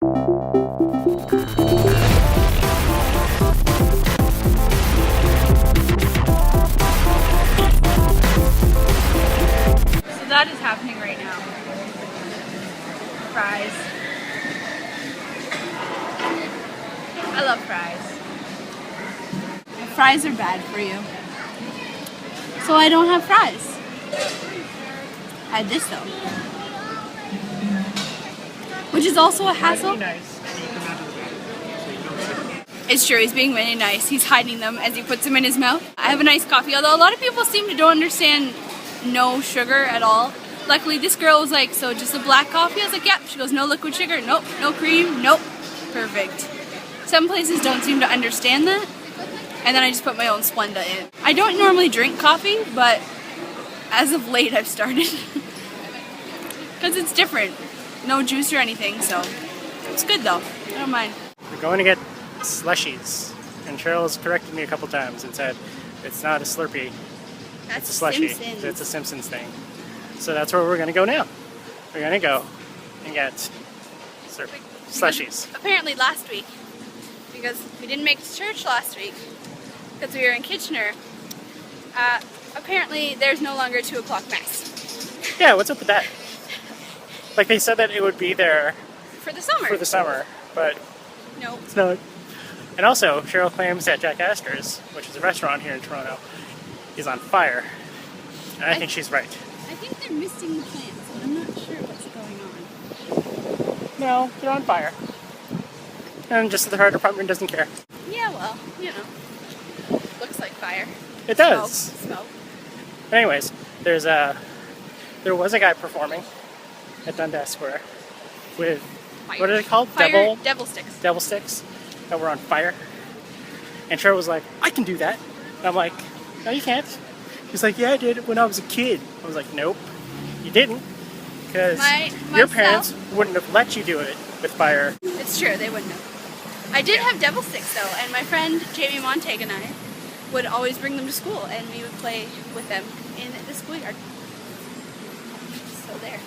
So that is happening right now. Fries. I love fries. Fries are bad for you. So I don't have fries. I had this though. Which is also a hassle. It's true, he's being really nice. He's hiding them as he puts them in his mouth. I have a nice coffee, although a lot of people seem to don't understand no sugar at all. Luckily this girl was like, so just a black coffee? I was like, yep. She goes, no liquid sugar? Nope. No cream? Nope. Perfect. Some places don't seem to understand that. And then I just put my own Splenda in. I don't normally drink coffee, but as of late I've started. Because it's different. No juice or anything, so it's good though. I don't mind. We're going to get slushies. And Cheryl's corrected me a couple times and said, it's not a Slurpee. That's it's a slushie. Simpsons. It's a Simpsons thing. So that's where we're going to go now. We're going to go and get slushies. Apparently last week, because we didn't make it to church last week, because we were in Kitchener, apparently there's no longer 2 o'clock mass. Yeah, what's up with that? Like they said that it would be there For the summer. for the summer, but No. it's not. And also, Cheryl claims that Jack Astor's, which is a restaurant here in Toronto, is on fire. And I think she's right. I think they're missing the plants, but I'm not sure what's going on. No, they're on fire. And just the fire department doesn't care. Yeah, well, you know. Looks like fire. It does. Smoke. Anyways, there was a guy performing at Dundas Square with, Fire. what are they called? Fire, devil sticks. Devil sticks that were on fire. And Cheryl was like, I can do that. And I'm like, no, you can't. He's like, yeah, I did it when I was a kid. I was like, nope, you didn't. Because your parents wouldn't have let you do it with fire. It's true, they wouldn't have. I did have devil sticks though, and my friend Jamie Montag and I would always bring them to school, and we would play with them in the schoolyard. So there.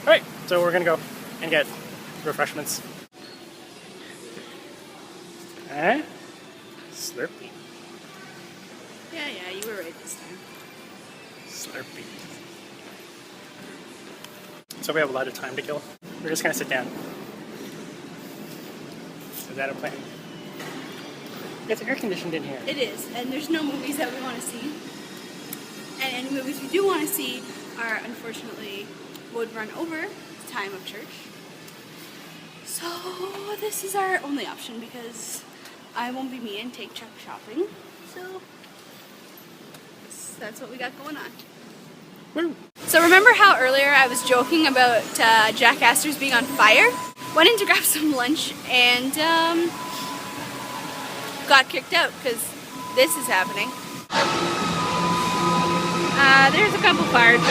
Alright, so we're gonna go and get refreshments. Slurpee. Yeah, you were right this time. Slurpee. So we have a lot of time to kill. We're just gonna sit down. Is that a plan? It's air conditioned in here. It is, and there's no movies that we want to see. And any movies we do want to see are, unfortunately, would run over the time of church. So this is our only option because I won't be me and take Chuck shopping. So that's what we got going on. Woo. So remember how earlier I was joking about Jack Astor's being on fire? Went in to grab some lunch and got kicked out because this is happening. There's a couple fire trucks.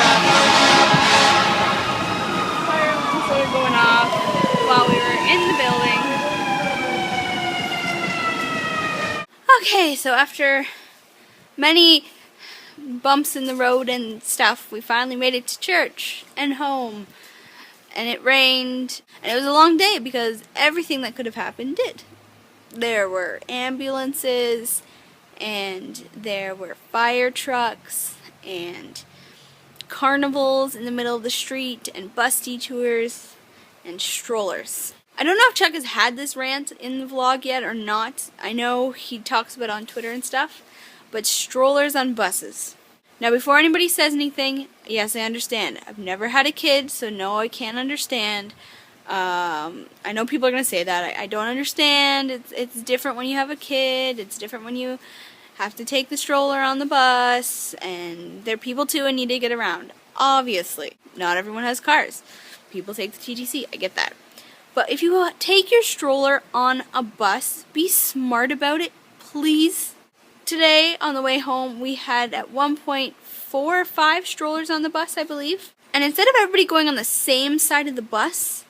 Fire alarms that are going off while we were in the building. Okay, so after many bumps in the road and stuff, we finally made it to church and home. And it rained, and it was a long day because everything that could have happened did. There were ambulances, and there were fire trucks, and carnivals in the middle of the street, and bus detours, and strollers. I don't know if Chuck has had this rant in the vlog yet or not. I know he talks about it on Twitter and stuff, but strollers on buses. Now, before anybody says anything, yes, I understand. I've never had a kid, so no, I can't understand. I know people are going to say that. I don't understand. It's different when you have a kid. It's different when you have to take the stroller on the bus, and they're people too and need to get around. Obviously, not everyone has cars. People take the TTC. I get that. But if you take your stroller on a bus, be smart about it, please. Today, on the way home, we had at one point 4 or 5 strollers on the bus, I believe. And instead of everybody going on the same side of the bus,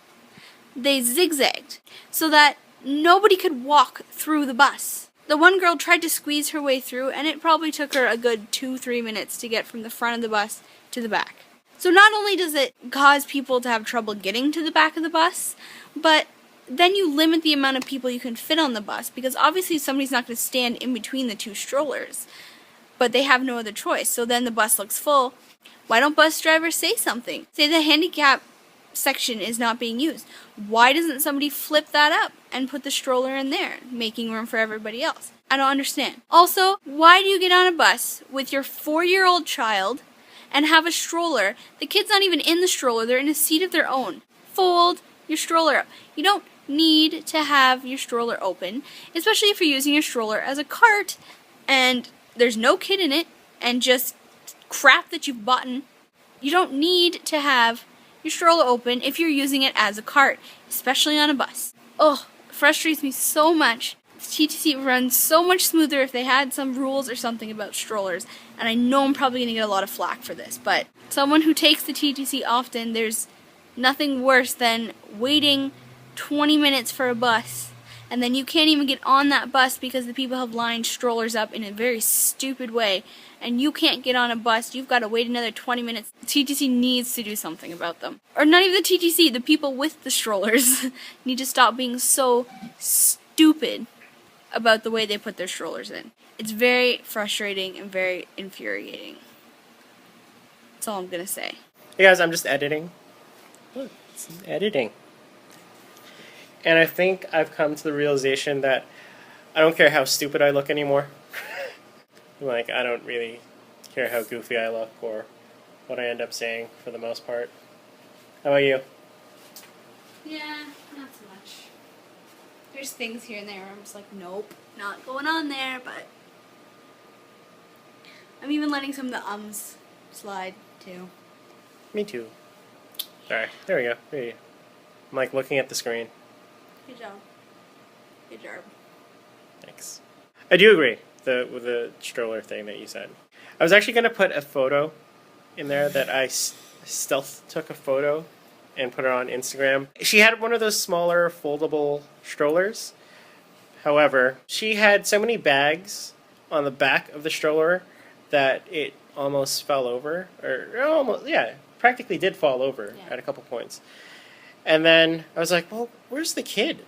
they zigzagged so that nobody could walk through the bus. The one girl tried to squeeze her way through, and it probably took her a good 2-3 minutes to get from the front of the bus to the back. So not only does it cause people to have trouble getting to the back of the bus, but then you limit the amount of people you can fit on the bus, because obviously somebody's not going to stand in between the two strollers, but they have no other choice. So then the bus looks full. Why don't bus drivers say something? Say the handicap section is not being used. Why doesn't somebody flip that up and put the stroller in there, making room for everybody else? I don't understand. Also, why do you get on a bus with your 4-year-old child and have a stroller? The kid's not even in the stroller, they're in a seat of their own. Fold your stroller up. You don't need to have your stroller open, especially if you're using your stroller as a cart and there's no kid in it and just crap that you've bought. You don't need to have your stroller open if you're using it as a cart, especially on a bus. Oh, it frustrates me so much. The TTC would run so much smoother if they had some rules or something about strollers, and I know I'm probably going to get a lot of flack for this, but someone who takes the TTC often, there's nothing worse than waiting 20 minutes for a bus, and then you can't even get on that bus because the people have lined strollers up in a very stupid way, and you can't get on a bus. You've got to wait another 20 minutes. The TTC needs to do something about them. Or not even the TTC, the people with the strollers need to stop being so stupid about the way they put their strollers in. It's very frustrating and very infuriating. That's all I'm going to say. Hey guys, I'm just editing. Look, it's editing. And I think I've come to the realization that I don't care how stupid I look anymore. Like, I don't really care how goofy I look or what I end up saying for the most part. How about you? Yeah, not so much. There's things here and there where I'm just like, nope, not going on there, but I'm even letting some of the ums slide, too. Me too. Sorry. There we go. There you go. I'm like looking at the screen. Good job. Good job. Thanks. I do agree with the stroller thing that you said. I was actually going to put a photo in there that I stealth took a photo and put it on Instagram. She had one of those smaller foldable strollers. However, she had so many bags on the back of the stroller that it almost fell over. Or almost, yeah, practically did fall over at a couple points. And then I was like, well, where's the kid?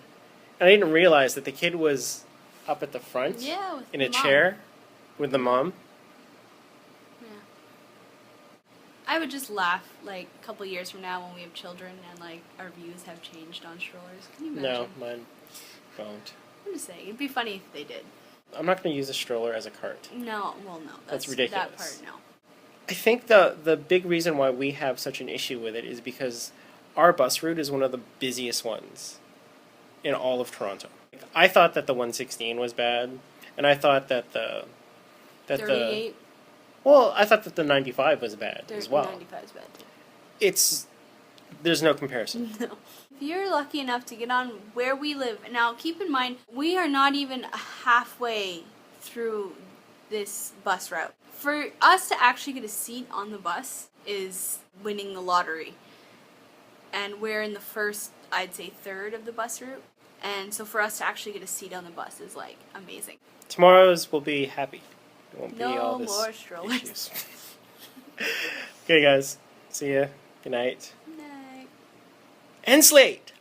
And I didn't realize that the kid was up at the front in a chair with the mom. Yeah. I would just laugh, like, a couple years from now when we have children and, like, our views have changed on strollers. Can you imagine? No, mine won't. I'm just saying, it'd be funny if they did. I'm not going to use a stroller as a cart. No, well, no. That's ridiculous. That part, no. I think the big reason why we have such an issue with it is because our bus route is one of the busiest ones in all of Toronto. I thought that the 116 was bad, and I thought that the 38? I thought that the 95 was bad as well. 95 is bad too. There's no comparison. No. If you're lucky enough to get on where we live, now keep in mind, we are not even halfway through this bus route. For us to actually get a seat on the bus is winning the lottery. And we're in the first, I'd say, third of the bus route. And so for us to actually get a seat on the bus is, like, amazing. Tomorrow's will be happy. It won't be no all this more strollers. issues. Okay, guys. See ya. Good night. Night. And Slate!